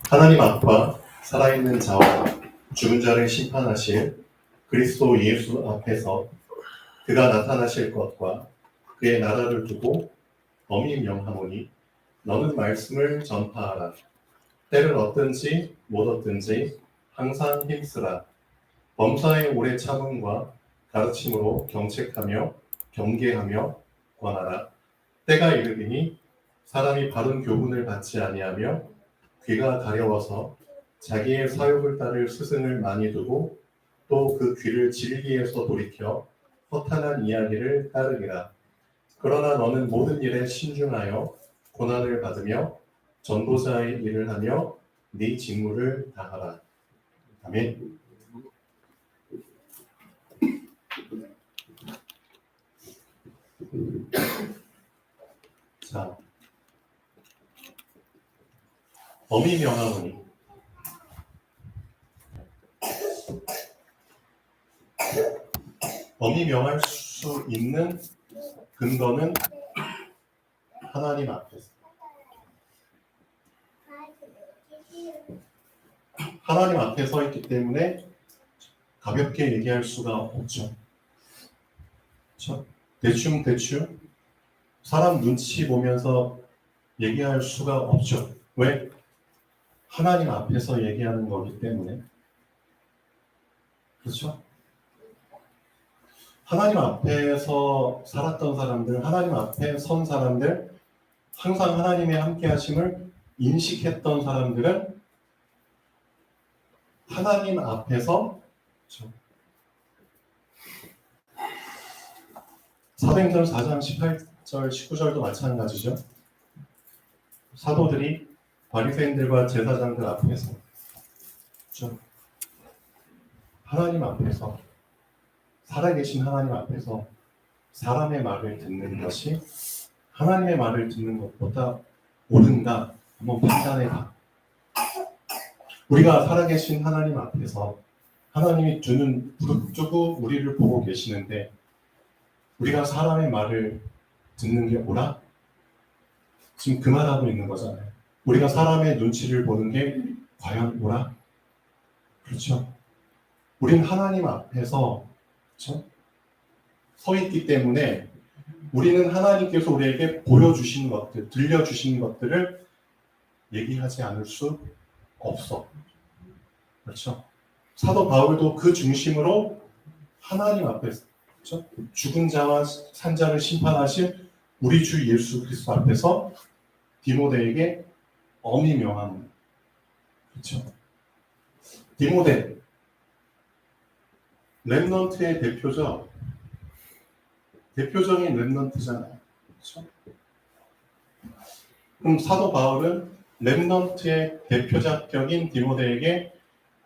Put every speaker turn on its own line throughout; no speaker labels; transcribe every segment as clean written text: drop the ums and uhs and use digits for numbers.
하나님 앞과 살아있는 자와 죽은 자를 심판하실 그리스도 예수 앞에서 그가 나타나실 것과 그의 나라를 두고 엄히 명하노니 너는 말씀을 전파하라. 때를 얻든지 못 얻든지 항상 힘쓰라. 범사의 오래 참음과 가르침으로 경책하며 경계하며 권하라. 때가 이르리니 사람이 바른 교훈을 받지 아니하며 귀가 가려워서 자기의 사욕을 따를 스승을 많이 두고 또 그 귀를 진리에서 돌이켜 허탄한 이야기를 따르리라. 그러나 너는 모든 일에 신중하여 고난을 받으며 전도자의 일을 하며 네 직무를 다하라. 아멘. 자, 엄히 명하노니 엄히 명할 수 있는 근거는 하나님 앞에서. 하나님 앞에 서 있기 때문에 가볍게 얘기할 수가 없죠. 그렇죠? 대충 사람 눈치 보면서 얘기할 수가 없죠. 왜? 하나님 앞에서 얘기하는 거기 때문에. 그렇죠? 하나님 앞에서 살았던 사람들, 하나님 앞에 선 사람들, 항상 하나님의 함께 하심을 인식했던 사람들은 하나님 앞에서, 그렇죠? 사도행전 4장 18절, 19절도 마찬가지죠. 사도들이 바리새인들과 제사장들 앞에서, 그렇죠? 하나님 앞에서, 살아계신 하나님 앞에서 사람의 말을 듣는 것이 하나님의 말을 듣는 것보다 옳은가 한번 판단해봐. 우리가 살아계신 하나님 앞에서 하나님이 두 눈 부릅뜨고 우리를 보고 계시는데 우리가 사람의 말을 듣는 게 옳아? 지금 그 말하고 있는 거잖아요. 우리가 사람의 눈치를 보는 게 과연 옳아? 그렇죠? 우린 하나님 앞에서, 그렇죠? 서 있기 때문에 우리는 하나님께서 우리에게 보여주신 것들, 들려주신 것들을 얘기하지 않을 수 없어. 그렇죠? 사도 바울도 그 중심으로 하나님 앞에서, 그렇죠? 죽은 자와 산 자를 심판하실 우리 주 예수 그리스도 앞에서 디모데에게 엄히 명하는, 그렇죠? 디모데, 렘넌트의 대표적인 렘넌트잖아요. 그렇죠? 그럼 사도 바울은 렘넌트의 대표작격인 디모데에게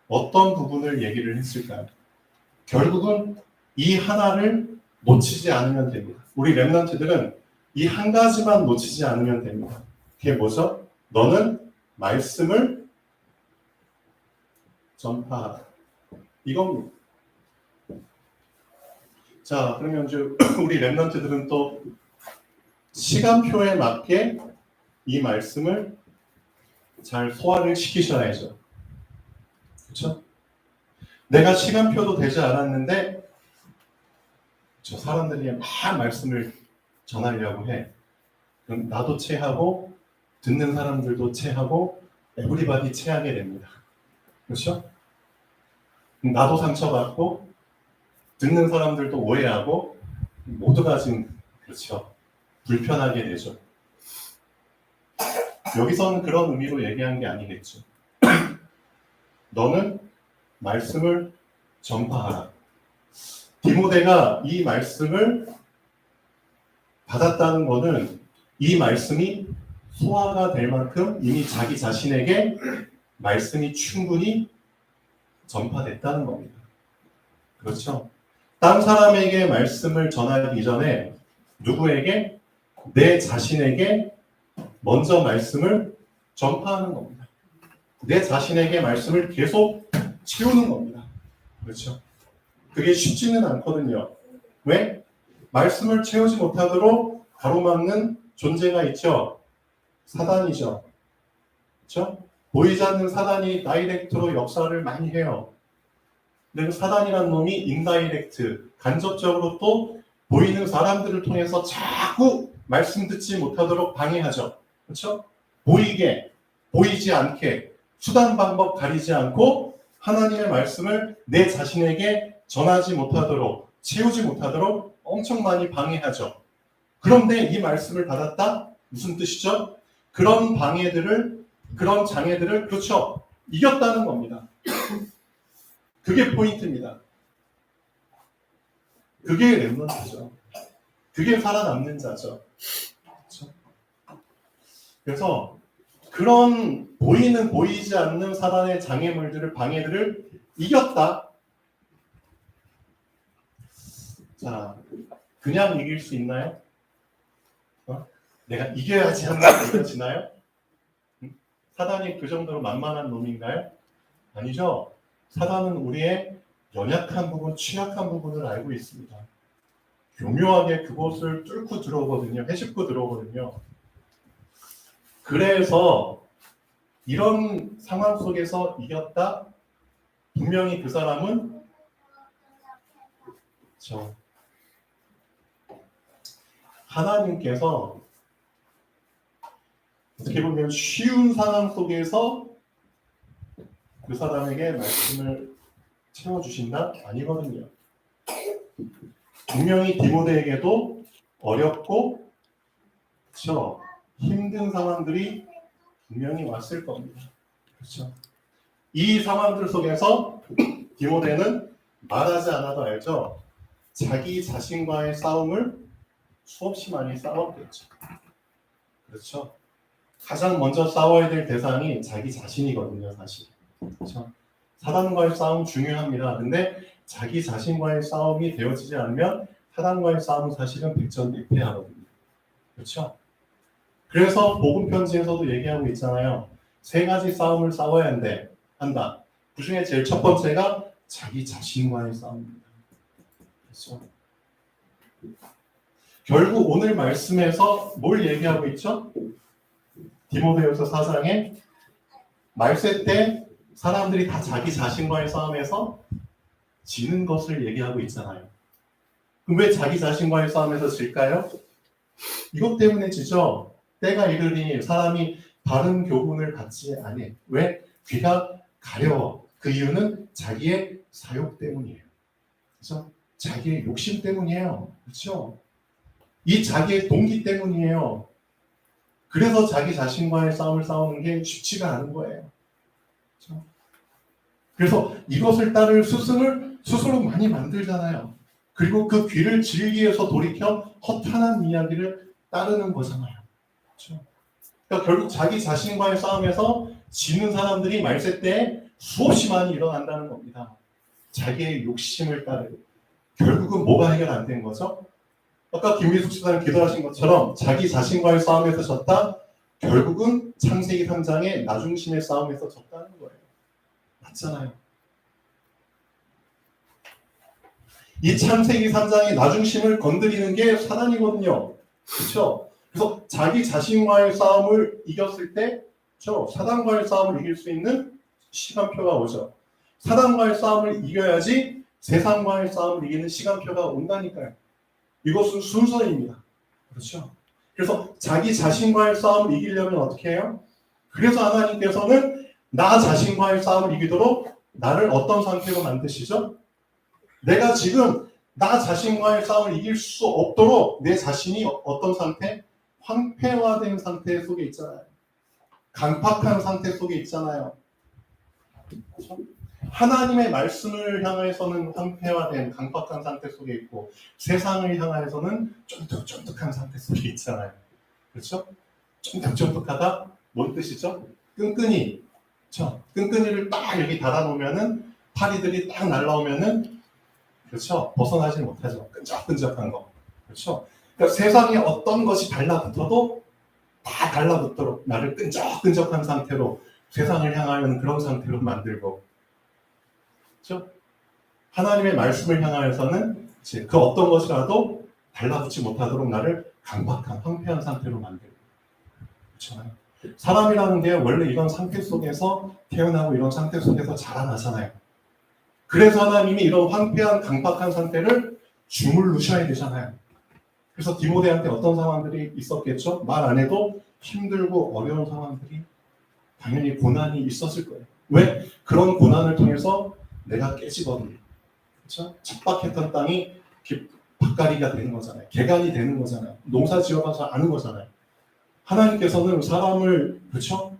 어떤 부분을 얘기를 했을까요? 결국은 이 하나를 놓치지 않으면 됩니다. 우리 렘넌트들은 이 한 가지만 놓치지 않으면 됩니다. 그게 뭐죠? 너는 말씀을 전파하라. 이겁니다. 자, 그러면 이제 우리 렘넌트들은 또 시간표에 맞게 이 말씀을 잘 소화를 시키셔야죠. 그렇죠? 내가 시간표도 되지 않았는데 저 사람들이 막 말씀을 전하려고 해. 그럼 나도 체하고 듣는 사람들도 체하고 에브리바디 체하게 됩니다. 그렇죠? 나도 상처받고 듣는 사람들도 오해하고 모두가 지금, 그렇죠, 불편하게 되죠. 여기서는 그런 의미로 얘기한 게 아니겠죠. 너는 말씀을 전파하라. 디모데가 이 말씀을 받았다는 것은 이 말씀이 소화가 될 만큼 이미 자기 자신에게 말씀이 충분히 전파됐다는 겁니다. 그렇죠? 딴 사람에게 말씀을 전하기 전에 누구에게? 내 자신에게 먼저 말씀을 전파하는 겁니다. 내 자신에게 말씀을 계속 채우는 겁니다. 그렇죠? 그게 쉽지는 않거든요. 왜? 말씀을 채우지 못하도록 가로막는 존재가 있죠. 사단이죠. 그렇죠? 보이지 않는 사단이 다이렉트로 역사를 많이 해요. 근데 그 사단이라는 놈이 인다이렉트, 간접적으로 또 보이는 사람들을 통해서 자꾸 말씀 듣지 못하도록 방해하죠. 그렇죠? 보이게, 보이지 않게, 수단 방법 가리지 않고 하나님의 말씀을 내 자신에게 전하지 못하도록, 채우지 못하도록 엄청 많이 방해하죠. 그런데 이 말씀을 받았다? 무슨 뜻이죠? 그런 방해들을, 그런 장애들을, 그렇죠, 이겼다는 겁니다. 그게 포인트입니다. 그게 렘넌트죠. 그게 살아남는 자죠. 그렇죠? 그래서 그런 보이는 보이지 않는 사단의 장애물들을, 방해들을 이겼다. 자, 그냥 이길 수 있나요? 내가 이겨야지 하면 이겨지나요? 사단이 그 정도로 만만한 놈인가요? 아니죠. 사단은 우리의 연약한 부분, 취약한 부분을 알고 있습니다. 교묘하게 그곳을 뚫고 들어오거든요. 헤집고 들어오거든요. 그래서 이런 상황 속에서 이겼다? 분명히 그 사람은 하나님께서 어떻게 보면 쉬운 상황 속에서 그 사람에게 말씀을 채워주신다? 아니거든요. 분명히 디모데에게도 어렵고 그렇죠? 힘든 상황들이 분명히 왔을 겁니다. 그렇죠? 이 상황들 속에서 디모데는 말하지 않아도 알죠? 자기 자신과의 싸움을 수없이 많이 싸웠겠죠. 그렇죠? 가장 먼저 싸워야 될 대상이 자기 자신이거든요, 사실. 그렇죠? 사단과의 싸움 중요합니다. 근데 자기 자신과의 싸움이 되어지지 않으면 사단과의 싸움은 사실은 백전백패하거든요. 그렇죠? 그래서 복음 편지에서도 얘기하고 있잖아요. 3가지 싸움을 싸워야 한다. 그 중에 제일 첫 번째가 자기 자신과의 싸움입니다. 그렇죠? 결국 오늘 말씀에서 뭘 얘기하고 있죠? 디모데후서 4장에 말세 때 사람들이 다 자기 자신과의 싸움에서 지는 것을 얘기하고 있잖아요. 그럼 왜 자기 자신과의 싸움에서 질까요? 이것 때문에 지죠. 때가 이르니 사람이 바른 교훈을 갖지 않니. 왜? 귀가 가려워. 그 이유는 자기의 사욕 때문이에요. 그렇죠? 자기의 욕심 때문이에요. 그렇죠? 이 자기의 동기 때문이에요. 그래서 자기 자신과의 싸움을 싸우는 게 쉽지가 않은 거예요. 그렇죠? 그래서 이것을 따를 스승을 스스로 많이 만들잖아요. 그리고 그 귀를 질기에서 돌이켜 허탄한 이야기를 따르는 거잖아요. 그렇죠? 그러니까 결국 자기 자신과의 싸움에서 지는 사람들이 말세 때 수없이 많이 일어난다는 겁니다. 자기의 욕심을 따르고. 결국은 뭐가 해결 안 된 거죠? 아까 김미숙 집사님 기도하신 것처럼 자기 자신과의 싸움에서 졌다? 결국은 창세기 3장의 나중심의 싸움에서 졌다는 거예요. 맞잖아요. 이 창세기 3장의 나중심을 건드리는 게 사단이거든요. 그렇죠? 그래서 자기 자신과의 싸움을 이겼을 때 사단과의 싸움을 이길 수 있는 시간표가 오죠. 사단과의 싸움을 이겨야지 세상과의 싸움을 이기는 시간표가 온다니까요. 이것은 순서입니다. 그렇죠? 그래서 자기 자신과의 싸움을 이기려면 어떻게 해요? 그래서 하나님께서는 나 자신과의 싸움을 이기도록 나를 어떤 상태로 만드시죠? 내가 지금 나 자신과의 싸움을 이길 수 없도록 내 자신이 어떤 상태? 황폐화된 상태 속에 있잖아요. 강팍한 상태 속에 있잖아요. 그렇죠? 하나님의 말씀을 향해서는 황폐화된 강팍한 상태 속에 있고 세상을 향해서는 쫀득쫀득한 상태 속에 있잖아요. 그렇죠? 쫀득쫀득하다? 뭔 뜻이죠? 끈끈이. 그렇죠? 끈끈이를 딱 여기 달아놓으면은 파리들이 딱 날라오면은 그렇죠? 벗어나지 못하죠. 끈적끈적한 거. 그렇죠? 그러니까 세상에 어떤 것이 달라붙어도 다 달라붙도록 나를 끈적끈적한 상태로 세상을 향하여는 그런 상태로 만들고, 그렇죠? 하나님의 말씀을 향하여서는 그 어떤 것이라도 달라붙지 못하도록 나를 강박한, 황폐한 상태로 만들고, 그렇죠? 사람이라는 게 원래 이런 상태 속에서 태어나고 이런 상태 속에서 자라나잖아요. 그래서 하나님이 이런 황폐한, 강박한 상태를 주물르셔야 되잖아요. 그래서 디모데한테 어떤 상황들이 있었겠죠? 말 안 해도 힘들고 어려운 상황들이 당연히 고난이 있었을 거예요. 왜? 그런 고난을 통해서 내가 깨지거든요. 그렇죠? 척박했던 땅이 밭가리가 되는 거잖아요. 개간이 되는 거잖아요. 농사 지어봐서 아는 거잖아요. 하나님께서는 사람을, 그렇죠?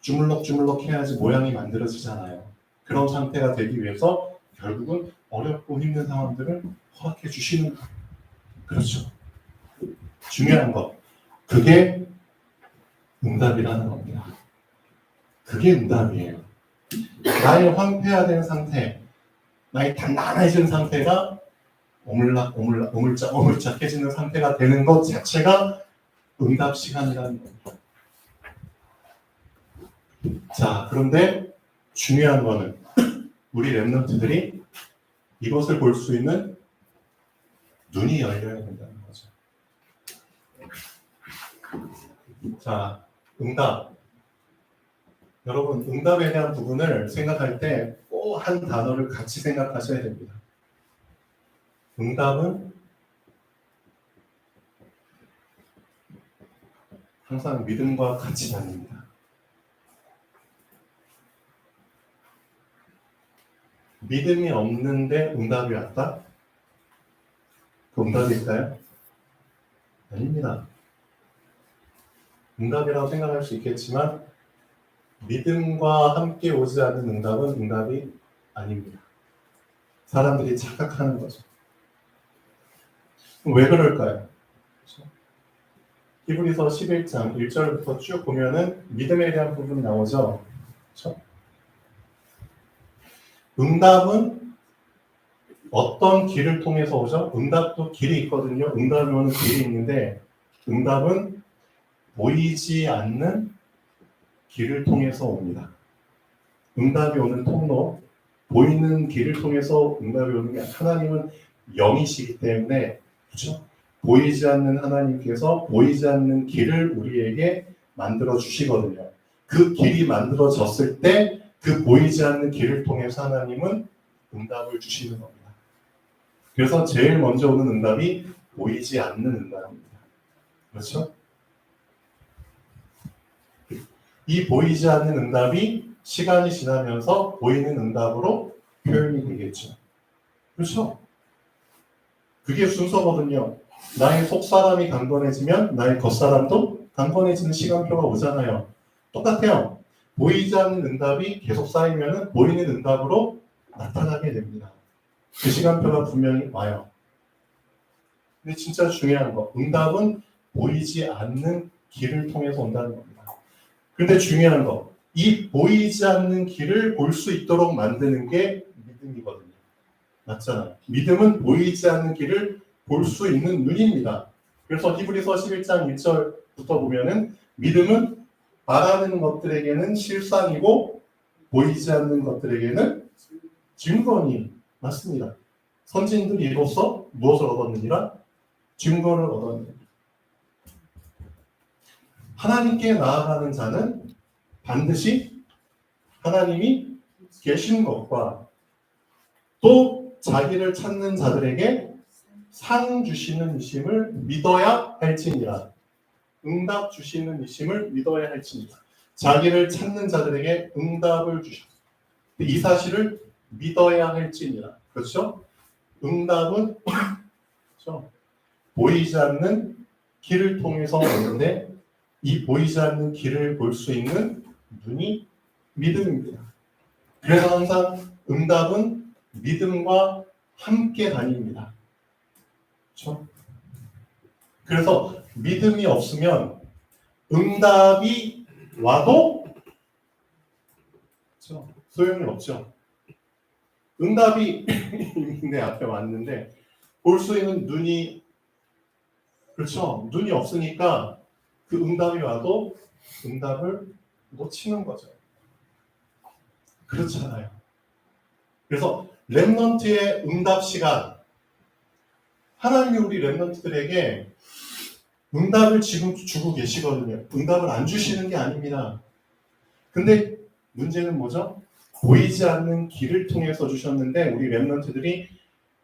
주물럭주물럭 해야지 모양이 만들어지잖아요. 그런 상태가 되기 위해서 결국은 어렵고 힘든 상황들을 허락해 주시는 거예요. 그렇죠. 중요한 것. 그게 응답이라는 겁니다. 그게 응답이에요. 나의 황폐화된 상태, 나의 단단해진 상태가 오물짝해지는 상태가 되는 것 자체가 응답 시간이라는 겁니다. 자, 그런데 중요한 거는 우리 렘넌트들이 이것을 볼 수 있는 눈이 열려야 된다는 거죠. 자, 응답. 여러분, 응답에 대한 부분을 생각할 때 꼭 한 단어를 같이 생각하셔야 됩니다. 응답은 항상 믿음과 같이 다닙니다. 믿음이 없는데 응답이 왔다? 그 응답일까요? 아닙니다. 응답이라고 생각할 수 있겠지만 믿음과 함께 오지 않는 응답은 응답이 아닙니다. 사람들이 착각하는 거죠. 왜 그럴까요? 히브리서 11장 1절부터 쭉 보면은 믿음에 대한 부분이 나오죠. 그렇죠? 응답은 어떤 길을 통해서 오죠? 응답도 길이 있거든요. 응답이 오는 길이 있는데 응답은 보이지 않는 길을 통해서 옵니다. 응답이 오는 통로, 보이는 길을 통해서 응답이 오는 게 하나님은 영이시기 때문에, 그렇죠? 보이지 않는 하나님께서 보이지 않는 길을 우리에게 만들어 주시거든요. 그 길이 만들어졌을 때 그 보이지 않는 길을 통해서 하나님은 응답을 주시는 겁니다. 그래서 제일 먼저 오는 응답이 보이지 않는 응답입니다. 그렇죠? 이 보이지 않는 응답이 시간이 지나면서 보이는 응답으로 표현이 되겠죠. 그렇죠? 그게 순서거든요. 나의 속사람이 강건해지면 나의 겉사람도 강건해지는 시간표가 오잖아요. 똑같아요. 보이지 않는 응답이 계속 쌓이면 보이는 응답으로 나타나게 됩니다. 그 시간표가 분명히 와요. 근데 진짜 중요한 거, 응답은 보이지 않는 길을 통해서 온다는 겁니다. 그런데 중요한 거, 이 보이지 않는 길을 볼 수 있도록 만드는 게 믿음이거든요. 맞잖아요. 믿음은 보이지 않는 길을 볼 수 있는 눈입니다. 그래서 히브리서 11장 1절부터 보면은 믿음은 말하는 것들에게는 실상이고 보이지 않는 것들에게는 증거니 맞습니다. 선진들이 이로써 무엇을 얻었느니라? 증거를 얻었느니라. 하나님께 나아가는 자는 반드시 하나님이 계신 것과 또 자기를 찾는 자들에게 상 주시는 이심을 믿어야 할지니라. 응답 주시는 이심을 믿어야 할지니라. 자기를 찾는 자들에게 응답을 주셨습니다. 이 사실을 믿어야 할지니라. 그렇죠? 응답은 그렇죠? 보이지 않는 길을 통해서 오는데 이 보이지 않는 길을 볼 수 있는 눈이 믿음입니다. 그래서 항상 응답은 믿음과 함께 다닙니다. 그렇죠? 그래서 믿음이 없으면 응답이 와도 그렇죠? 소용이 없죠. 응답이 내 앞에 왔는데 볼 수 있는 눈이, 그렇죠? 눈이 없으니까 그 응답이 와도 응답을 놓치는 거죠. 그렇잖아요. 그래서 렘넌트의 응답 시간, 하나님이 우리 렘넌트들에게 응답을 지금 주고 계시거든요. 응답을 안 주시는 게 아닙니다. 근데 문제는 뭐죠? 보이지 않는 길을 통해서 주셨는데 우리 렘넌트들이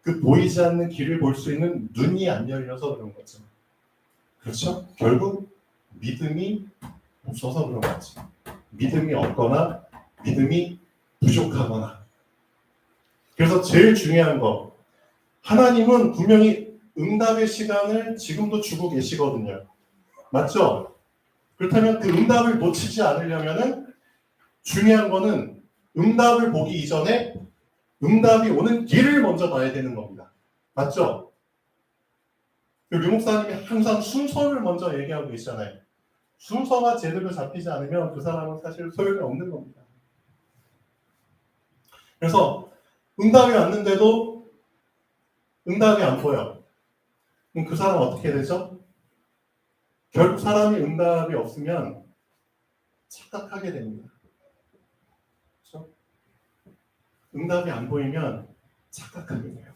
그 보이지 않는 길을 볼 수 있는 눈이 안 열려서 그런 거죠. 그렇죠? 결국 믿음이 없어서 그런 거죠. 믿음이 없거나 믿음이 부족하거나. 그래서 제일 중요한 거, 하나님은 분명히 응답의 시간을 지금도 주고 계시거든요. 맞죠? 그렇다면 그 응답을 놓치지 않으려면은 중요한 거는 응답을 보기 이전에 응답이 오는 길을 먼저 봐야 되는 겁니다. 맞죠? 류 목사님이 항상 순서를 먼저 얘기하고 계시잖아요. 순서가 제대로 잡히지 않으면 그 사람은 사실 소용이 없는 겁니다. 그래서 응답이 왔는데도 응답이 안 보여. 그럼 그 사람은 어떻게 되죠? 결국 사람이 응답이 없으면 착각하게 됩니다. 그렇죠? 응답이 안 보이면 착각하게 돼요.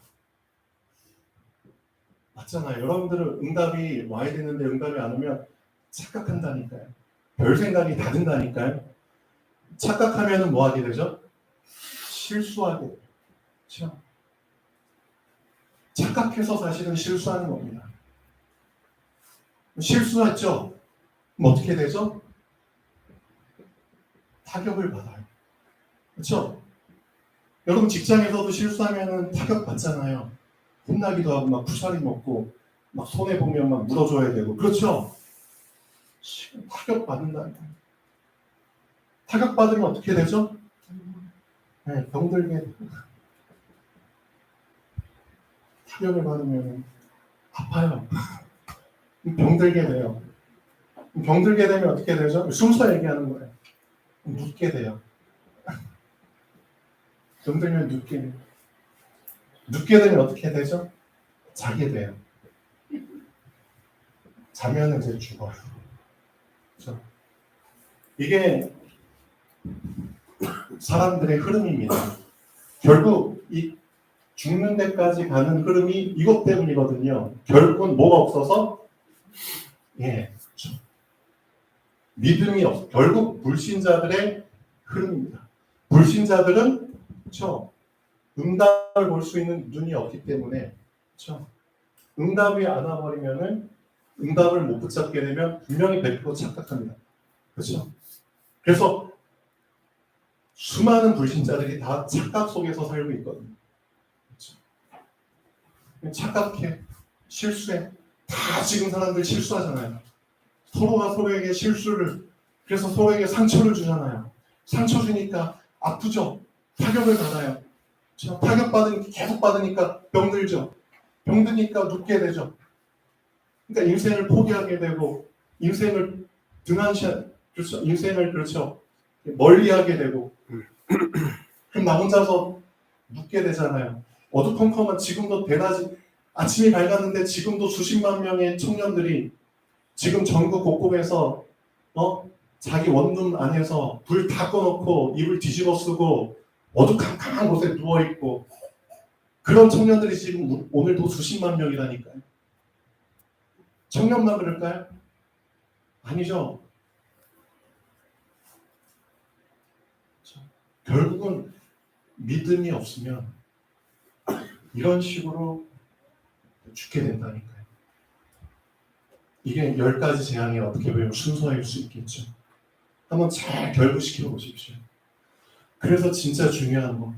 맞잖아요. 여러분들은 응답이 와야 되는데 응답이 안 오면 착각한다니까요. 별 생각이 다 든다니까요. 착각하면 뭐 하게 되죠? 실수하게 돼요. 그렇죠? 착각해서 사실은 실수하는 겁니다. 실수했죠? 그럼 어떻게 되죠? 타격을 받아요. 그렇죠? 여러분 직장에서도 실수하면 타격 받잖아요. 혼나기도 하고 막 쿠사리 먹고 막 손해 보면 막 물어줘야 되고. 그렇죠? 타격 받는다니까. 타격 받으면 어떻게 되죠? 네, 병들게. 타격을 받으면 아파요. 병들게 돼요. 병들게 되면 어떻게 되죠? 순서 얘기하는 거예요. 눕게 돼요. 병들면 눕게 되면 어떻게 되죠? 자게 돼요. 자면 이제 죽어요. 그렇죠? 이게 사람들의 흐름입니다. 결국 이 죽는 데까지 가는 흐름이 이것 때문이거든요. 결국은 뭐가 없어서? 예, 그렇죠. 믿음이 없어. 결국 불신자들의 흐름입니다. 불신자들은 그렇죠. 응답을 볼 수 있는 눈이 없기 때문에 그렇죠. 응답이 안 와버리면은 응답을 못 붙잡게 되면 분명히 100% 착각합니다. 그렇죠. 그래서 수많은 불신자들이 다 착각 속에서 살고 있거든요. 그렇죠? 착각해, 실수해. 다 지금 사람들 실수하잖아요. 서로가 서로에게 실수를, 그래서 서로에게 상처를 주잖아요. 상처 주니까 아프죠. 타격을 받아요. 타격받으니까 계속 받으니까 병들죠. 병드니까 눕게 되죠. 그러니까 인생을 포기하게 되고 인생을 그렇죠. 인생을 그렇죠. 멀리하게 되고 그럼 나 혼자서 눕게 되잖아요. 어두컴컴한 지금도 대낮이 아침이 밝았는데 지금도 수십만 명의 청년들이 지금 전국 곳곳에서 자기 원룸 안에서 불 다 꺼놓고 이불 뒤집어 쓰고 어두컴컴한 곳에 누워있고 그런 청년들이 지금 오늘도 수십만 명이라니까요. 청년만 그럴까요? 아니죠. 결국은 믿음이 없으면 이런 식으로 죽게 된다니까요. 이게 10가지 재앙이 어떻게 보면 순서일 수 있겠죠. 한번 잘 결부시켜 보십시오. 그래서 진짜 중요한 거,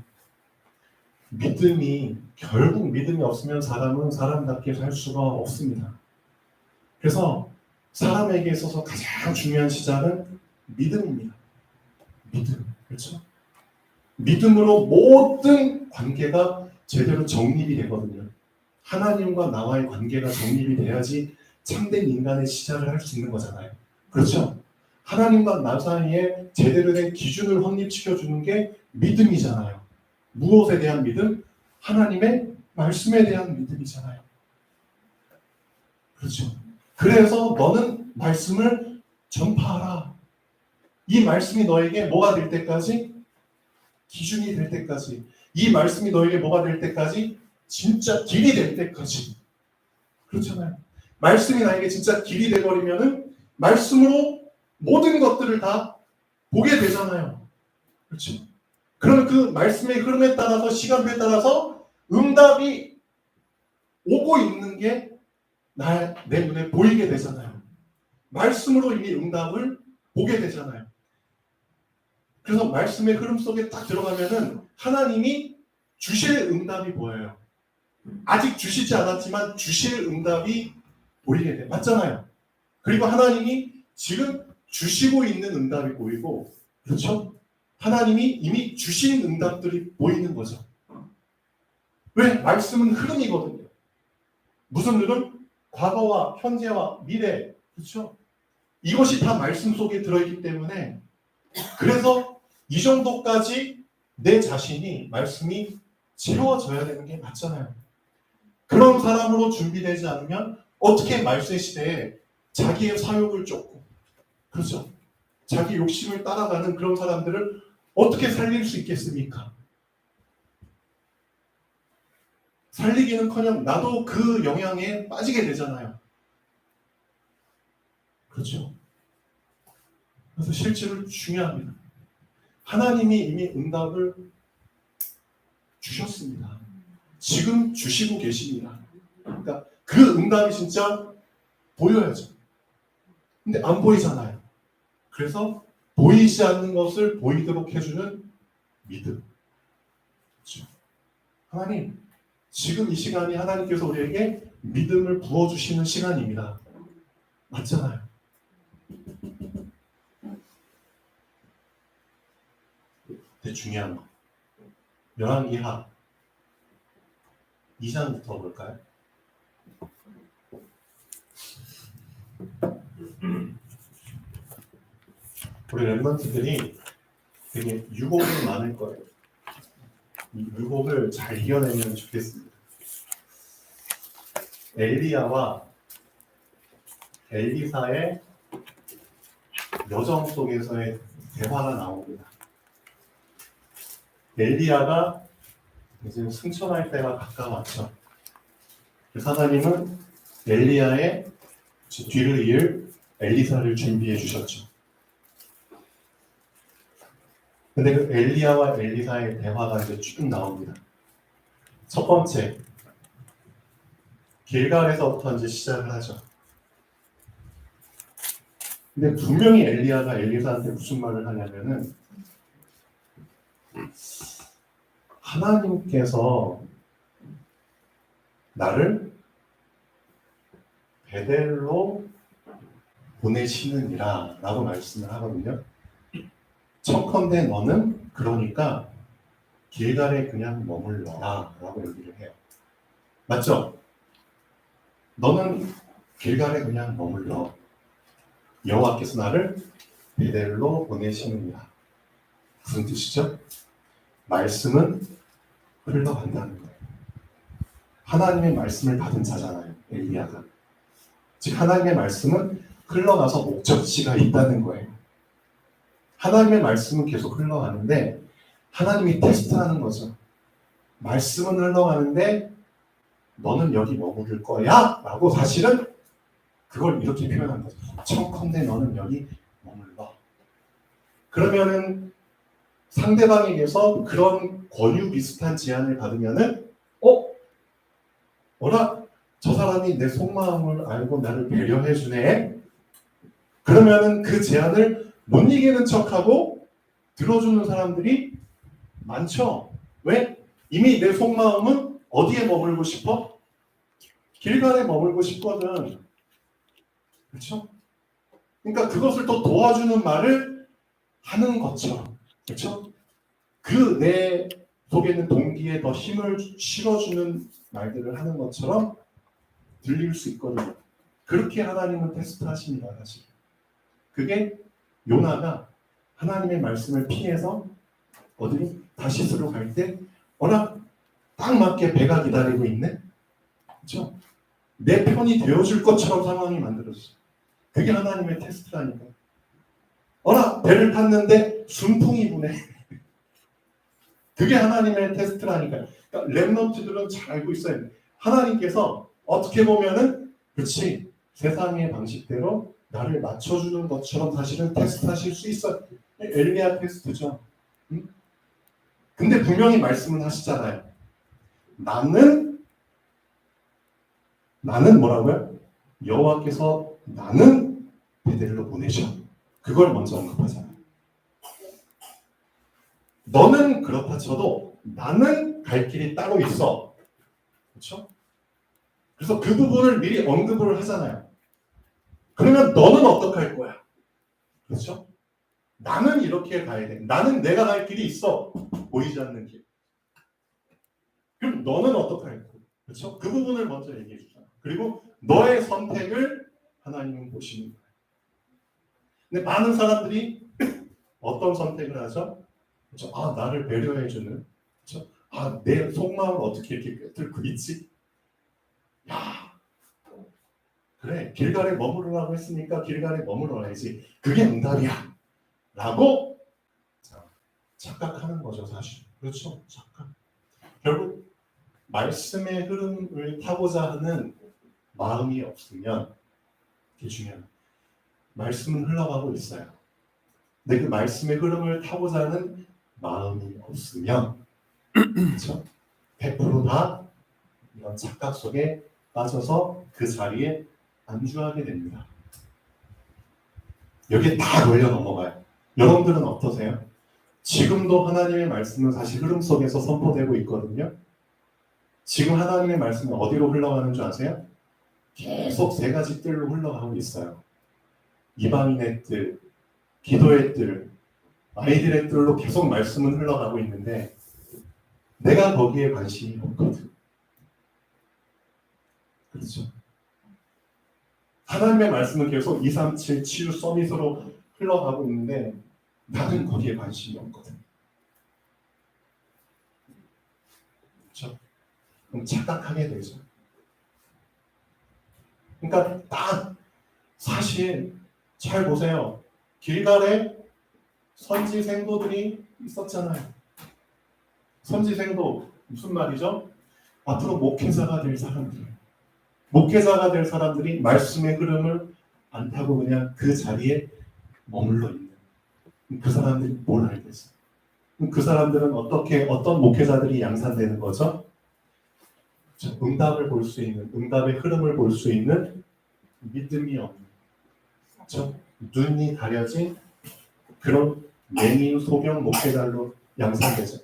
결국 믿음이 없으면 사람은 사람답게 살 수가 없습니다. 그래서 사람에게 있어서 가장 중요한 시작은 믿음입니다. 믿음, 그렇죠? 믿음으로 모든 관계가 제대로 정립이 되거든요. 하나님과 나와의 관계가 정립이 돼야지 참된 인간의 시작을 할 수 있는 거잖아요. 그렇죠? 하나님과 나 사이에 제대로 된 기준을 확립시켜주는 게 믿음이잖아요. 무엇에 대한 믿음? 하나님의 말씀에 대한 믿음이잖아요. 그렇죠. 그래서 너는 말씀을 전파하라. 이 말씀이 너에게 뭐가 될 때까지? 기준이 될 때까지. 이 말씀이 너에게 뭐가 될 때까지? 진짜 길이 될 때까지. 그렇잖아요. 말씀이 나에게 진짜 길이 돼버리면은 말씀으로 모든 것들을 다 보게 되잖아요. 그렇죠. 그러면 그 말씀의 흐름에 따라서 시간표에 따라서 응답이 오고 있는 게 내 눈에 보이게 되잖아요. 말씀으로 이미 응답을 보게 되잖아요. 그래서 말씀의 흐름 속에 딱 들어가면은 하나님이 주실 응답이 보여요. 아직 주시지 않았지만 주실 응답이 보이게 돼. 맞잖아요. 그리고 하나님이 지금 주시고 있는 응답이 보이고, 그렇죠? 하나님이 이미 주신 응답들이 보이는 거죠. 왜? 말씀은 흐름이거든요. 무슨 흐름? 과거와 현재와 미래. 그렇죠? 이것이 다 말씀 속에 들어있기 때문에, 그래서 이 정도까지 내 자신이 말씀이 채워져야 되는 게 맞잖아요. 그런 사람으로 준비되지 않으면 어떻게 말세 시대에 자기의 사욕을 쫓고, 그렇죠? 자기 욕심을 따라가는 그런 사람들을 어떻게 살릴 수 있겠습니까? 살리기는커녕 나도 그 영향에 빠지게 되잖아요. 그렇죠? 그래서 실제로 중요합니다. 하나님이 이미 응답을 주셨습니다. 지금 주시고 계십니다. 그러니까 그 응답이 진짜 보여야죠. 근데 안 보이잖아요. 그래서 보이지 않는 것을 보이도록 해주는 믿음. 그렇죠? 하나님, 지금 이 시간이 하나님께서 우리에게 믿음을 부어주시는 시간입니다. 맞잖아요. 되게 중요한 거. 열왕기하 2장부터 볼까요? 우리 랩런트들이 되게 유혹이 많을 거예요. 이 유혹을 잘 이겨내면 좋겠습니다. 엘리야와 엘리사의 여정 속에서의 대화가 나옵니다. 엘리야가 이제 승천할 때가 가까웠죠. 그래서 하나님은 엘리야의 뒤를 이을 엘리사를 준비해 주셨죠. 근데 그 엘리야와 엘리사의 대화가 이제 쭉 나옵니다. 첫 번째, 길갈에서부터 이제 시작을 하죠. 근데 분명히 엘리야가 엘리사한테 무슨 말을 하냐면은, 하나님께서 나를 베델로 보내시느니라 라고 말씀을 하거든요. 청컨대 너는 그러니까 길갈에 그냥 머물러라 라고 얘기를 해요. 맞죠? 너는 길갈에 그냥 머물러. 여호와께서 나를 베델로 보내시느니라. 무슨 뜻이죠? 말씀은 흘러간다는 거예요. 하나님의 말씀을 받은 자잖아요, 엘리야가. 즉 하나님의 말씀은 흘러가서 목적지가 있다는 거예요. 하나님의 말씀은 계속 흘러가는데 하나님이 테스트하는 거죠. 말씀은 흘러가는데 너는 여기 머무를 거야? 라고 사실은 그걸 이렇게 표현한 거죠. 청컨대 너는 여기 머물러. 그러면은 상대방에게서 그런 권유 비슷한 제안을 받으면은 어라? 저 사람이 내 속마음을 알고 나를 배려해 주네. 그러면은 그 제안을 못 이기는 척하고 들어주는 사람들이 많죠. 왜? 이미 내 속마음은 어디에 머물고 싶어? 길갈에 머물고 싶거든. 그렇죠? 그러니까 그것을 또 도와주는 말을 하는 것처럼, 그렇죠? 그 내 속에 있는 동기에 더 힘을 실어주는 말들을 하는 것처럼 들릴 수 있거든요. 그렇게 하나님은 테스트하십니다, 사실. 그게 요나가 하나님의 말씀을 피해서 어디 다시스로 갈 때 워낙 딱 맞게 배가 기다리고 있네. 그렇죠? 내 편이 되어줄 것처럼 상황이 만들어졌어. 그게 하나님의 테스트라니까. 워낙 배를 탔는데 순풍이 부네. 그게 하나님의 테스트라니까. 그러니까 렘넌트들은 잘 알고 있어요. 하나님께서 어떻게 보면은 그렇지 세상의 방식대로 나를 맞춰주는 것처럼 사실은 테스트하실 수 있어요. 엘리야 테스트죠. 응? 근데 분명히 말씀은 하시잖아요. 나는 뭐라고요? 여호와께서 나는 베델로 보내셔. 그걸 먼저 언급하잖아요. 너는 그렇다 쳐도 나는 갈 길이 따로 있어. 그렇죠? 그래서 그 부분을 미리 언급을 하잖아요. 그러면 너는 어떻게 할 거야? 그렇죠? 나는 이렇게 가야 돼. 나는 내가 갈 길이 있어. 보이지 않는 길. 그럼 너는 어떻게 할 거야? 그렇죠? 그 부분을 먼저 얘기해 주잖아. 그리고 너의 선택을 하나님은 보시는 거예요. 근데 많은 사람들이 어떤 선택을 하죠? 그렇죠? 아, 나를 배려해 주는. 그렇죠? 아, 내 속마음을 어떻게 이렇게 꿰뚫고 있지? 야, 그래, 길갈에 머무르라고 했으니까 길갈에 머무러야지. 그게 응답이야. 라고 착각하는 거죠, 사실. 그렇죠? 착각. 결국 말씀의 흐름을 타고자 하는 마음이 없으면 이게 중요해요. 말씀은 흘러가고 있어요. 근데 그 말씀의 흐름을 타고자 하는 마음이 없으면 그렇죠? 100%다 이런 착각 속에 빠져서 그 자리에 안주하게 됩니다. 여기에 다 걸려 넘어가요. 여러분들은 어떠세요? 지금도 하나님의 말씀은 사실 흐름 속에서 선포되고 있거든요. 지금 하나님의 말씀은 어디로 흘러가는 줄 아세요? 계속 세 가지 뜰로 흘러가고 있어요. 이방인의 뜰, 기도의 뜰, 아이들의 뜰로 계속 말씀은 흘러가고 있는데 내가 거기에 관심이 없거든. 그렇죠? 하나님의 말씀은 계속 237 치유 서밋으로 흘러가고 있는데 나는 거기에 관심이 없거든. 그렇죠? 그럼 착각하게 되죠. 그러니까 딱 사실 잘 보세요. 길갈에 선지 생도들이 있었잖아요. 선지 생도 무슨 말이죠? 앞으로 목회자가 될 사람들. 목회자가 될 사람들이 말씀의 흐름을 안 타고 그냥 그 자리에 머물러 있는 그 사람들이 뭘 알겠어요? 그 사람들은 어떤 목회자들이 양산되는 거죠? 응답을 볼 수 있는, 응답의 흐름을 볼 수 있는 믿음이 없는, 그렇죠? 눈이 가려진 그런 맹인 소경 목회자로 양산되죠.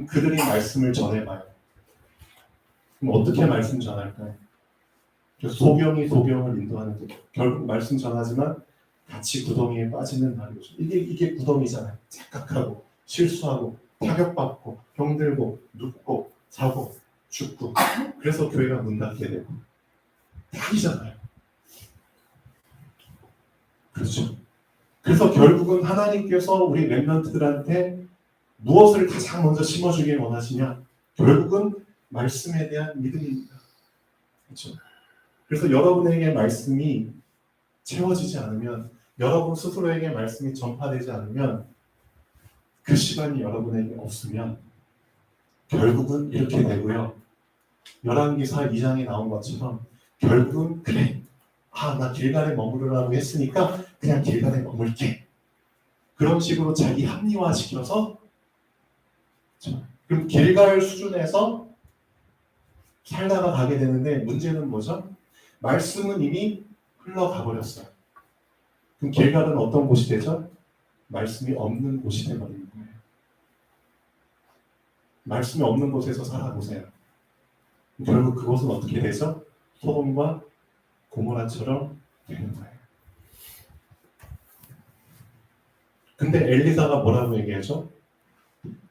그들이 말씀을 전해봐요. 그럼 어떻게 말씀 전할까요? 소경이 소경을 인도하는데 결국 말씀 전하지만 같이 구덩이에 빠지는 말이죠. 이게 구덩이잖아요. 착각하고 실수하고 타격받고 병들고 눕고 자고 죽고 그래서 교회가 문 닫게 되고 딱이잖아요. 그렇죠. 그래서 결국은 하나님께서 우리 렘넌트들한테 무엇을 가장 먼저 심어주길 원하시냐? 결국은 말씀에 대한 믿음입니다. 그렇죠. 그래서 여러분에게 말씀이 채워지지 않으면 여러분 스스로에게 말씀이 전파되지 않으면 그 시간이 여러분에게 없으면 결국은 이렇게 되고요. 열왕기사 2장에 나온 것처럼 결국은 그래. 나 길갈에 머무르라고 했으니까 그냥 길갈에 머물게. 그런 식으로 자기 합리화시켜서 그럼 길갈 수준에서 살다가 가게 되는데 문제는 뭐죠? 말씀은 이미 흘러가 버렸어요. 그럼 길갈은 어떤 곳이 되죠? 말씀이 없는 곳이 되어버리는 거예요. 말씀이 없는 곳에서 살아보세요. 결국 그곳은 어떻게 되죠? 소돔과 고모라처럼 되는 거예요. 근데 엘리사가 뭐라고 얘기하죠?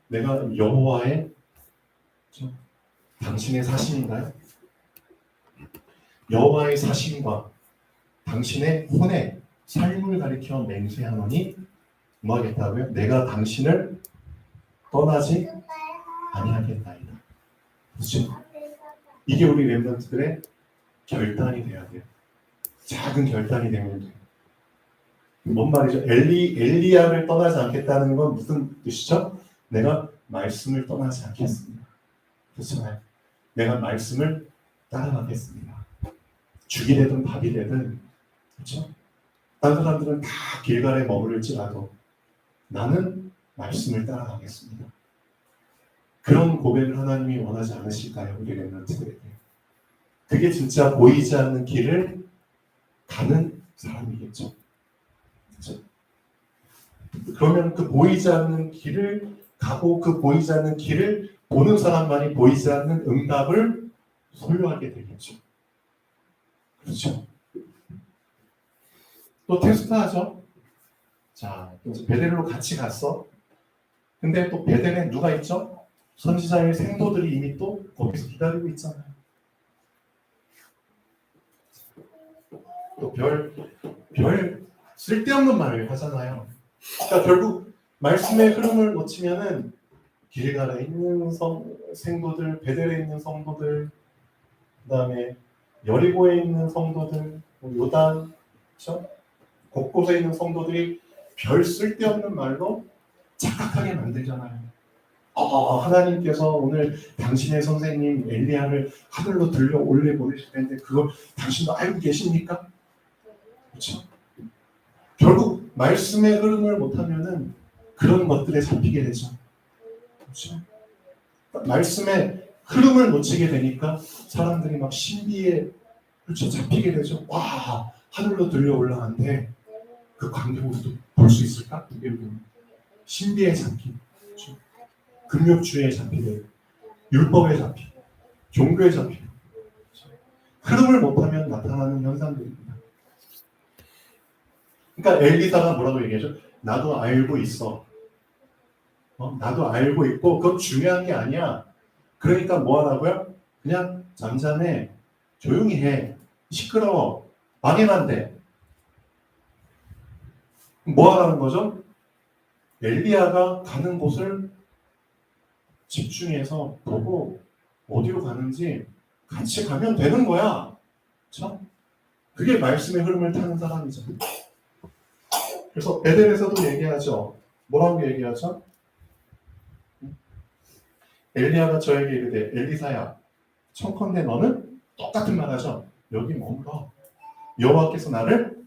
내가 여호와의 당신의 사신인가요? 여호와의 사신과 당신의 혼의 삶을 가리켜 맹세하노니 뭐 하겠다고요? 내가 당신을 떠나지 아니하겠나이다. 그렇죠? 이게 우리 렘넌트들의 결단이 돼야 돼요. 작은 결단이 되면 돼요. 뭔 말이죠? 엘리야를 떠나지 않겠다는 건 무슨 뜻이죠? 내가 말씀을 떠나지 않겠습니다. 그렇잖아요. 내가 말씀을 따라가겠습니다. 죽이 되든 밥이 되든, 그렇죠? 다른 사람들은 다 길갈에 머무를지라도 나는 말씀을 따라가겠습니다. 그런 고백을 하나님이 원하지 않으실까요? 우리 렘넌트들에게. 그게 진짜 보이지 않는 길을 가는 사람이겠죠. 그렇죠? 그러면 그 보이지 않는 길을 가고 그 보이지 않는 길을 보는 사람만이 보이지 않는 응답을 소유하게 되겠죠. 그렇죠? 또 테스트하죠. 자, 이제 베델로 같이 갔어. 근데 또 베델에 누가 있죠? 선지자의 생도들이 이미 또 거기서 기다리고 있잖아요. 또 별 쓸데없는 말을 하잖아요. 그러니까 결국 말씀의 흐름을 놓치면은 길갈에 있는 생도들, 베델에 있는 성도들, 그다음에 여리고에 있는 성도들, 요단, 그렇죠? 곳곳에 있는 성도들이 별 쓸데없는 말로 착각하게 만들잖아요. 하나님께서 오늘 당신의 선생님 엘리야를 하늘로 들려 올려 보내실 텐데 그걸 당신도 알고 계십니까? 그렇죠? 결국 말씀의 흐름을 못하면은 그런 것들에 잡히게 되죠. 그렇죠? 말씀의 흐름을 놓치게 되니까 사람들이 막 신비에 그렇죠? 잡히게 되죠. 와, 하늘로 들려 올라가는데 그 광경으로도 볼 수 있을까? 신비에 잡히고, 그렇죠? 금욕주의에 잡히고, 율법에 잡히고, 종교에 잡히고, 그렇죠? 흐름을 못하면 나타나는 현상들입니다. 그러니까 엘리사가 뭐라고 얘기하죠? 나도 알고 있어. 나도 알고 있고 그건 중요한 게 아니야. 그러니까 뭐 하라고요? 그냥 잠잠해. 조용히 해. 시끄러워. 방해만 돼. 뭐 하라는 거죠? 엘리야가 가는 곳을 집중해서 보고 어디로 가는지 같이 가면 되는 거야. 그렇죠? 그게 말씀의 흐름을 타는 사람이죠. 그래서 베델에서도 얘기하죠. 뭐라고 얘기하죠? 엘리야가 저에게 이르되 엘리사야 청컨대 너는 똑같은 말 하죠. 여기 머물러. 여호와께서 나를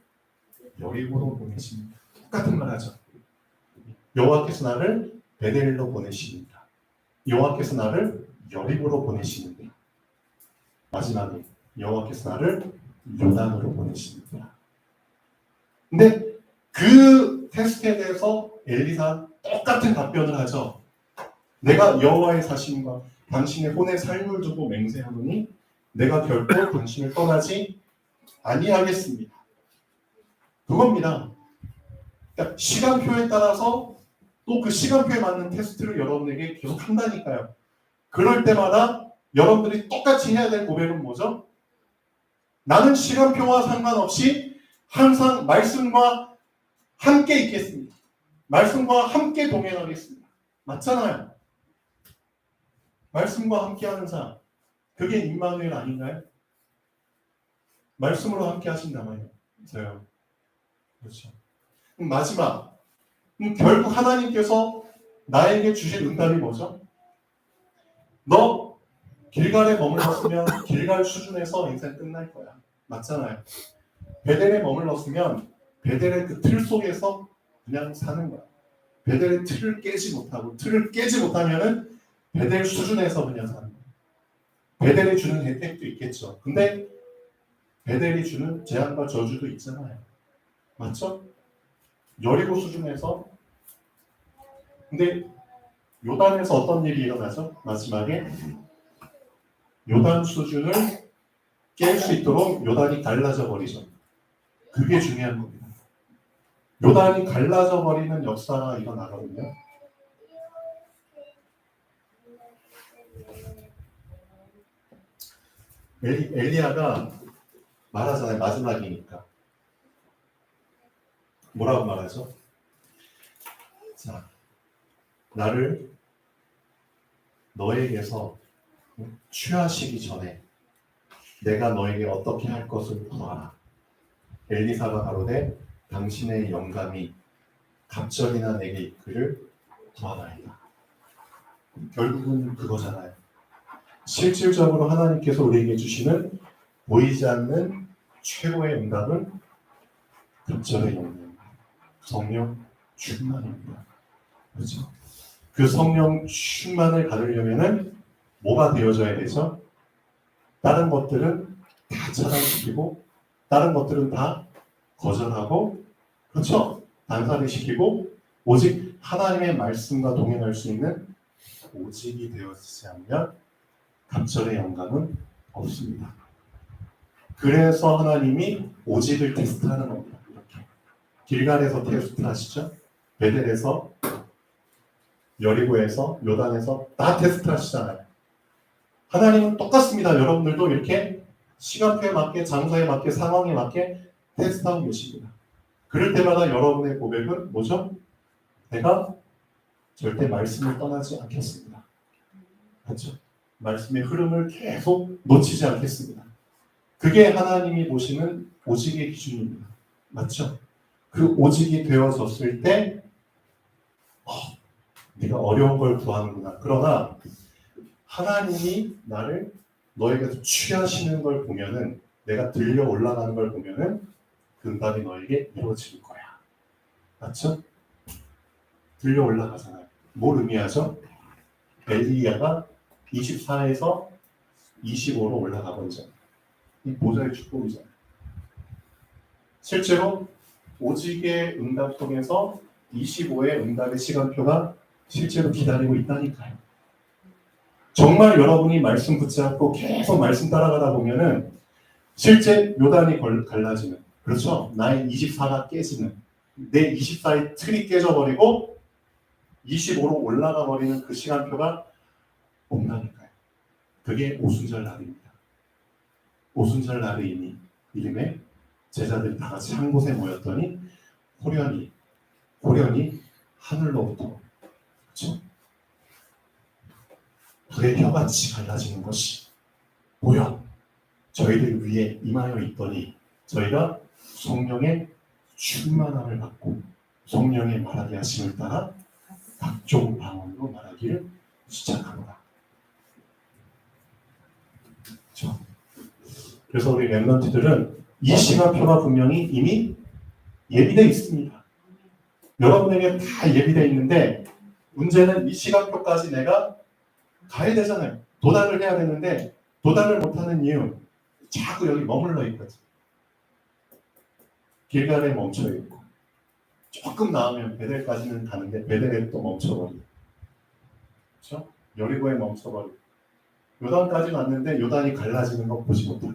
여리고로 보내십니다. 똑같은 말 하죠. 여호와께서 나를 베델로 보내십니다. 여호와께서 나를 여리고로 보내십니다. 마지막에 여호와께서 나를 요단으로 보내십니다. 근데 그 테스트에 대해서 엘리사 똑같은 답변을 하죠. 내가 여호와의 사심과 당신의 혼의 삶을 두고 맹세하노니 내가 결코 당신을 떠나지 아니하겠습니다. 그겁니다. 그러니까 시간표에 따라서 또 그 시간표에 맞는 테스트를 여러분에게 계속 한다니까요. 그럴 때마다 여러분들이 똑같이 해야 될 고백은 뭐죠? 나는 시간표와 상관없이 항상 말씀과 함께 있겠습니다. 말씀과 함께 동행하겠습니다. 맞잖아요. 말씀과 함께하는 자, 그게 임마누엘 아닌가요? 말씀으로 함께 하신다면요. 그렇죠. 마지막, 결국 하나님께서 나에게 주실 응답이 뭐죠? 너 길갈에 머물렀으면 길갈 수준에서 인생 끝날 거야. 맞잖아요. 베델에 머물렀으면 베델의 그 틀 속에서 그냥 사는 거야. 베델의 틀을 깨지 못하고 틀을 깨지 못하면은 베델 수준에서 그냥 사는 거야. 베델이 주는 혜택도 있겠죠. 근데 베델이 주는 제한과 저주도 있잖아요. 맞죠? 여리고 수준에서 근데 요단에서 어떤 일이 일어나죠? 마지막에 요단 수준을 깰 수 있도록 요단이 갈라져 버리죠. 그게 중요한 겁니다. 요단이 갈라져 버리는 역사가 일어나거든요. 엘리야가 말하잖아요. 마지막이니까. 뭐라고 말하죠? 자, 나를 너에게서 취하시기 전에 내가 너에게 어떻게 할 것을 보아라. 엘리사가 가로되 당신의 영감이 갑절이나 내게 이끌을 구하나이다. 결국은 그거잖아요. 실질적으로 하나님께서 우리에게 주시는 보이지 않는 최고의 응답은 갑절의 영감, 성령 충만입니다. 그렇죠? 그 성령 충만을 받으려면은 뭐가 되어져야 되죠? 다른 것들은 다 차단시키고 다른 것들은 다 거절하고 그렇죠? 단사를 시키고 오직 하나님의 말씀과 동행할 수 있는 오직이 되어지지 않으면 갑절의 영감은 없습니다. 그래서 하나님이 오직을 테스트하는 겁니다. 이렇게 길갈에서 테스트하시죠. 베델에서 여리고에서 요단에서 다 테스트하시잖아요. 하나님은 똑같습니다. 여러분들도 이렇게 시간표에 맞게 장소에 맞게 상황에 맞게 테스트하고 계십니다. 그럴 때마다 여러분의 고백은 뭐죠? 내가 절대 말씀을 떠나지 않겠습니다. 그렇죠? 말씀의 흐름을 계속 놓치지 않겠습니다. 그게 하나님이 보시는 오직의 기준입니다. 맞죠? 그 오직이 되어졌을 때 네가 어려운 걸 구하는구나. 그러나 하나님이 나를 너에게서 취하시는 걸 보면은 내가 들려 올라가는 걸 보면은 그 응답이 너에게 이루어질 거야. 맞죠? 들려 올라가잖아요. 뭘 의미하죠? 엘리야가 24에서 25로 올라가 버리잖아요. 이 보좌의 축복이잖아요. 실제로 오직의 응답 속에서 25의 응답의 시간표가 실제로 기다리고 있다니까요. 정말 여러분이 말씀 붙잡고 계속 말씀 따라가다 보면은 실제 요단이 갈라지는, 그렇죠? 나의 24가 깨지는, 내 24의 틀이 깨져버리고 25로 올라가 버리는 그 시간표가 온다니까요. 그게 오순절 날입니다. 오순절 날의 이름에 제자들이 다 같이 한 곳에 모였더니 호련히 하늘로부터, 그렇죠? 불의 혀같이 갈라지는 것이 보여 저희들 위에 임하여 있더니 저희가 성령의 충만함을 받고 성령의 말하게 하심을 따라 각종 방언으로 말하기를 시작하노라. 그렇죠? 그래서 우리 랩런트들은 이 시간표가 분명히 이미 예비되어 있습니다. 여러분에게 다 예비되어 있는데 문제는 이 시간표까지 내가 가야 되잖아요. 도달을 해야 되는데 도달을 못하는 이유 자꾸 여기 머물러 있거든. 길갈에 멈춰 있고 조금 나오면 베델까지는 가는데 베델에 또 멈춰버리고, 그렇죠? 여리고에 멈춰버리고 요단까지 왔는데 요단이 갈라지는 거 보지 못하고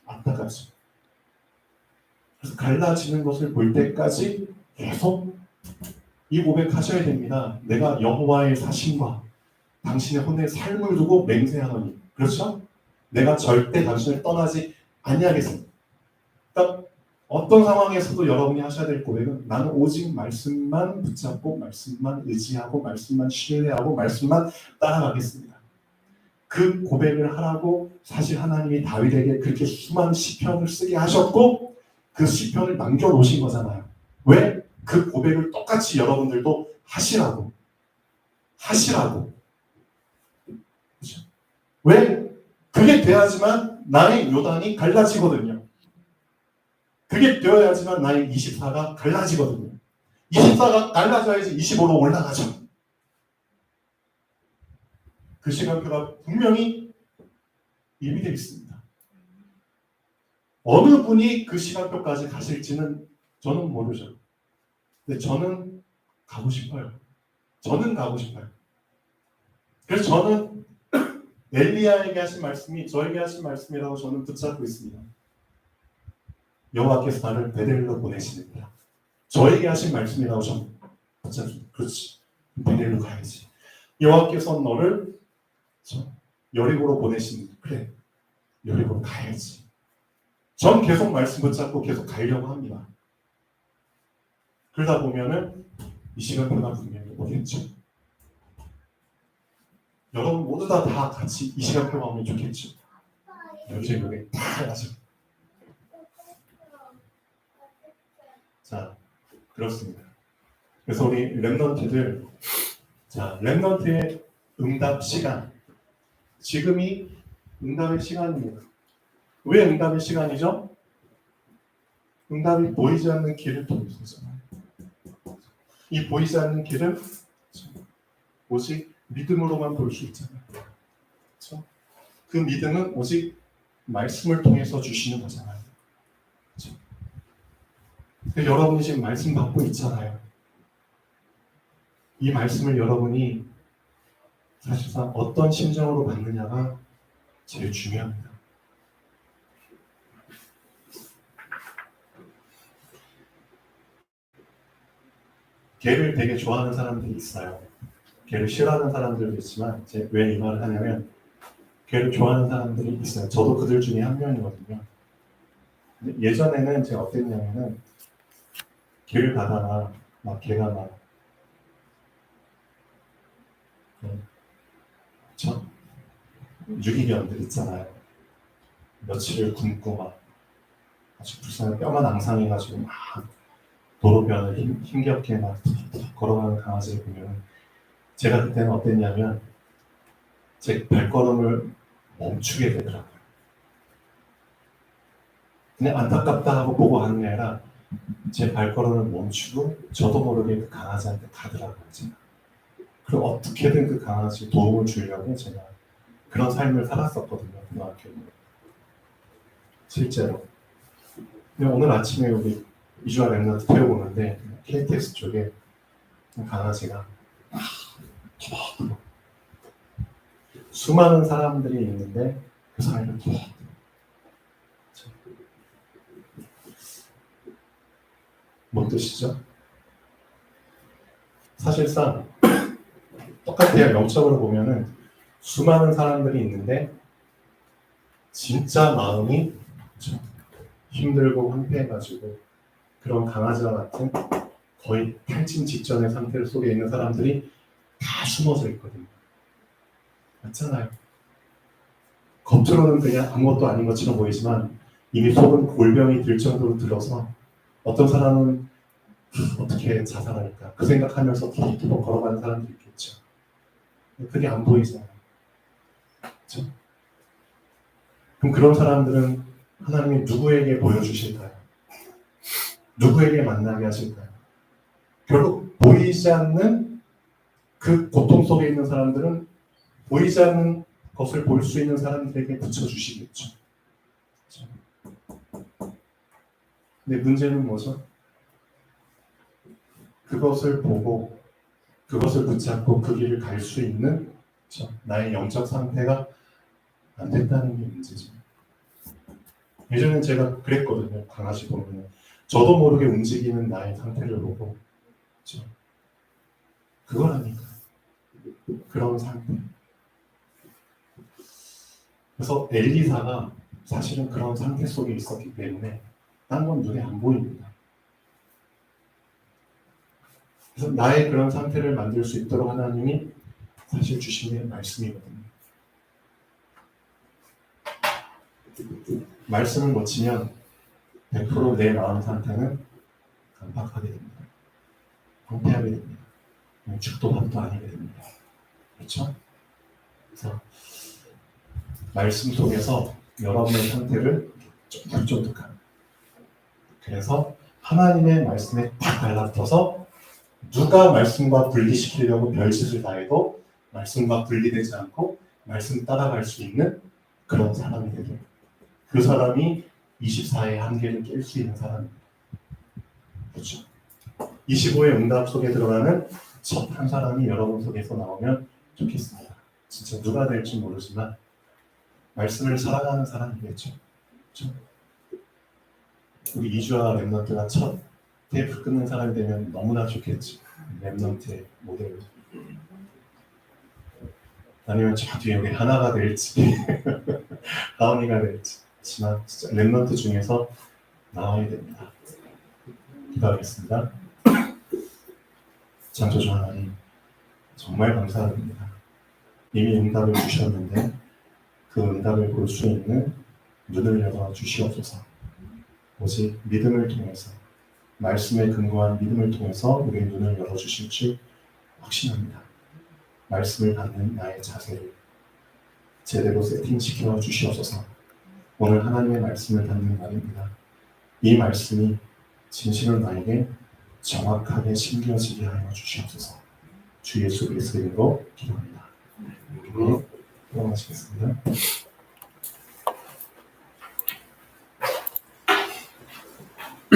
안타깝죠. 그래서 갈라지는 것을 볼 때까지 계속 이 고백하셔야 됩니다. 내가 여호와의 사심과 당신의 혼의 삶을 두고 맹세하노니, 그렇죠? 내가 절대 당신을 떠나지 아니하겠습니다. 그러니까 어떤 상황에서도 여러분이 하셔야 될 고백은 나는 오직 말씀만 붙잡고 말씀만 의지하고 말씀만 신뢰하고 말씀만 따라가겠습니다. 그 고백을 하라고 사실 하나님이 다윗에게 그렇게 수많은 시편을 쓰게 하셨고 그 시편을 남겨놓으신 거잖아요. 왜? 그 고백을 똑같이 여러분들도 하시라고. 그렇죠? 왜? 그게 돼야지만 나의 요단이 갈라지거든요. 그게 되어야지만 나의 24가 갈라지거든요. 24가 갈라져야지 25로 올라가죠. 그 시간표가 분명히 예비되어 있습니다. 어느 분이 그 시간표까지 가실지는 저는 모르죠. 근데 저는 가고 싶어요. 그래서 저는 엘리야에게 하신 말씀이 저에게 하신 말씀이라고 저는 붙잡고 있습니다. 여호와께서 나를 베델로 보내시는구나. 저에게 하신 말씀이라고 저는 붙잡습니다. 그렇지. 베델로 가야지. 여호와께서 너를 여리고로 보내시는, 그래. 여리고로 가야지. 전 계속 말씀 붙잡고 계속 가려고 합니다. 그러다 보면은 이 시간표가 분명히 오겠죠. 여러분 모두 다 같이 이 시간 표방하면 좋겠죠. 요즘 여기 다 해야죠. 자, 그렇습니다. 그래서 우리 랩런트들, 자, 랩런트의 응답 시간. 지금이 응답의 시간입니다. 왜 응답의 시간이죠? 응답이 보이지 않는 길을 통해서잖아요. 이 보이지 않는 길은 오직 믿음으로만 볼 수 있잖아요. 그렇죠? 그 믿음은 오직 말씀을 통해서 주시는 거잖아요. 그렇죠? 여러분이 지금 말씀 받고 있잖아요. 이 말씀을 여러분이 사실상 어떤 심정으로 받느냐가 제일 중요합니다. 개를 되게 좋아하는 사람들이 있어요. 개를 싫어하는 사람들도 있지만 왜 이 말을 하냐면 개를 좋아하는 사람들이 있어요. 저도 그들 중에 한 명이거든요. 예전에는 제가 어땠냐면은 개를 가다가 막 개가 막 그렇죠? 유기견들 있잖아요. 며칠을 굶고 막 아주 불쌍한 뼈만 앙상해가지고 막 도로변을 힘겹게 막 걸어가는 강아지를 보면 제가 그때는 어땠냐면 제 발걸음을 멈추게 되더라고요. 그냥 안타깝다 하고 보고 가는 게 아니라 제 발걸음을 멈추고 저도 모르게 그 강아지한테 가더라고요. 제가. 그리고 어떻게든 그 강아지에 도움을 주려고 제가 그런 삶을 살았었거든요. 고등학교 실제로. 근데 오늘 아침에 여기 이주아 랩런트 태워보는데 KTX 쪽에 강아지가 수많은 사람들이 있는데 그 사이를 뭔 뜻이죠? 사실상 똑같아요. 영적으로 보면은 수많은 사람들이 있는데 진짜 마음이 힘들고 황폐해가지고 그런 강아지와 같은 거의 탈진 직전의 상태 속에 있는 사람들이 다 숨어져 있거든요. 맞잖아요. 겉으로는 그냥 아무것도 아닌 것처럼 보이지만 이미 속은 골병이 들 정도로 들어서 어떤 사람은 어떻게 자살할까 그 생각하면서 터벅터벅 걸어가는 사람도 있겠죠. 그게 안 보이잖아요. 그렇죠? 그럼 그런 사람들은 하나님이 누구에게 보여주실까요? 누구에게 만나게 하실까요? 결국 보이지 않는 그 고통 속에 있는 사람들은 보이지 않는 것을 볼 수 있는 사람들에게 붙여주시겠죠. 근데 문제는 뭐죠? 그것을 보고 그것을 붙잡고 그 길을 갈 수 있는 나의 영적 상태가 안 된다는 게 문제죠. 예전엔 제가 그랬거든요. 강아지 보면 저도 모르게 움직이는 나의 상태를 보고 그거라니까 그런 상태. 그래서 엘리사가 사실은 그런 상태 속에 있었기 때문에 딴 건 눈에 안 보입니다. 그래서 나의 그런 상태를 만들 수 있도록 하나님이 사실 주시는 말씀이거든요. 말씀을 놓치면 100% 내 마음 상태는 강박하게 됩니다. 황폐하게 됩니다. 죽도 밥도 아니게 됩니다. 그렇죠? 그래서 말씀 속에서 여러분의 상태를 쫀득쫀득한 그래서 하나님의 말씀에 딱 달라붙어서 누가 말씀과 분리시키려고 별짓을 다해도 말씀과 분리되지 않고 말씀 따라갈 수 있는 그런 사람이 되죠. 그 사람이 24의 한계를 깰 수 있는 사람입니다. 그렇죠. 25의 응답 속에 들어가는 첫 한 사람이 여러분 속에서 나오면 좋겠습니다. 진짜 누가 될지 모르지만 말씀을 살아가는 사람이겠죠. 그렇죠? 우리 이주아 랩런트가 첫 테이프 끊는 사람이 되면 너무나 좋겠지. 랩런트의 모델로. 아니면 저 뒤에 우리 하나가 될지 다운이가 될지. 하지만 진짜 랩런트 중에서 나와야 됩니다. 기도하겠습니다. 창조주 하나님 정말 감사드립니다. 이미 응답을 주셨는데 그 응답을 볼 수 있는 눈을 열어 주시옵소서. 오직 믿음을 통해서 말씀에 근거한 믿음을 통해서 우리의 눈을 열어 주실 줄 확신합니다. 말씀을 받는 나의 자세를 제대로 세팅시켜 주시옵소서. 오늘 하나님의 말씀을 받는 날입니다. 이 말씀이 진실로 나에게 정확하게 심겨지게 하여 주시옵소서. 주 예수 그리스도로 기도합니다. 우리 기도하시겠습니다.